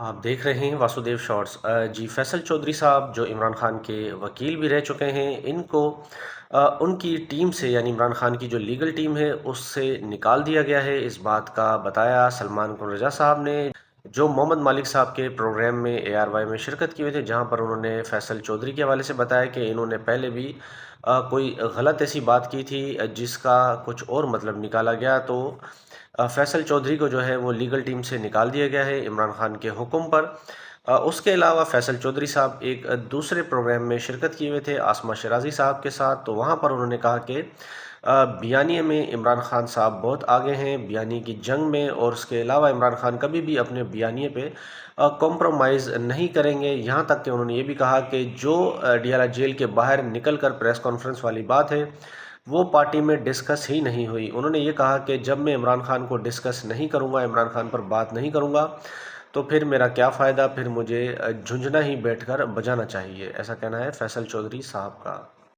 آپ دیکھ رہے ہیں واسودیو شارٹس۔ جی فیصل چودھری صاحب جو عمران خان کے وکیل بھی رہ چکے ہیں، ان کو ان کی ٹیم سے یعنی عمران خان کی جو لیگل ٹیم ہے اس سے نکال دیا گیا ہے۔ اس بات کا بتایا سلمان کن رضا صاحب نے، جو محمد مالک صاحب کے پروگرام میں ARY میں شرکت کیے تھے، جہاں پر انہوں نے فیصل چودھری کے حوالے سے بتایا کہ انہوں نے پہلے بھی کوئی غلط ایسی بات کی تھی جس کا کچھ اور مطلب نکالا گیا، تو فیصل چودھری کو جو ہے وہ لیگل ٹیم سے نکال دیا گیا ہے عمران خان کے حکم پر۔ اس کے علاوہ فیصل چودھری صاحب ایک دوسرے پروگرام میں شرکت کیے ہوئے تھے عاصمہ شیرازی صاحب کے ساتھ، تو وہاں پر انہوں نے کہا کہ بیانیے میں عمران خان صاحب بہت آگے ہیں بیانیے کی جنگ میں، اور اس کے علاوہ عمران خان کبھی بھی اپنے بیانیے پہ کمپرومائز نہیں کریں گے۔ یہاں تک کہ انہوں نے یہ بھی کہا کہ جو ڈیالہ جیل کے باہر نکل کر پریس کانفرنس والی بات ہے وہ پارٹی میں ڈسکس ہی نہیں ہوئی۔ انہوں نے یہ کہا کہ جب میں عمران خان کو ڈسکس نہیں کروں گا، عمران خان پر بات نہیں کروں گا، تو پھر میرا کیا فائدہ، پھر مجھے جھنجھنا ہی بیٹھ کر بجانا چاہیے، ایسا کہنا ہے فیصل چودھری صاحب کا۔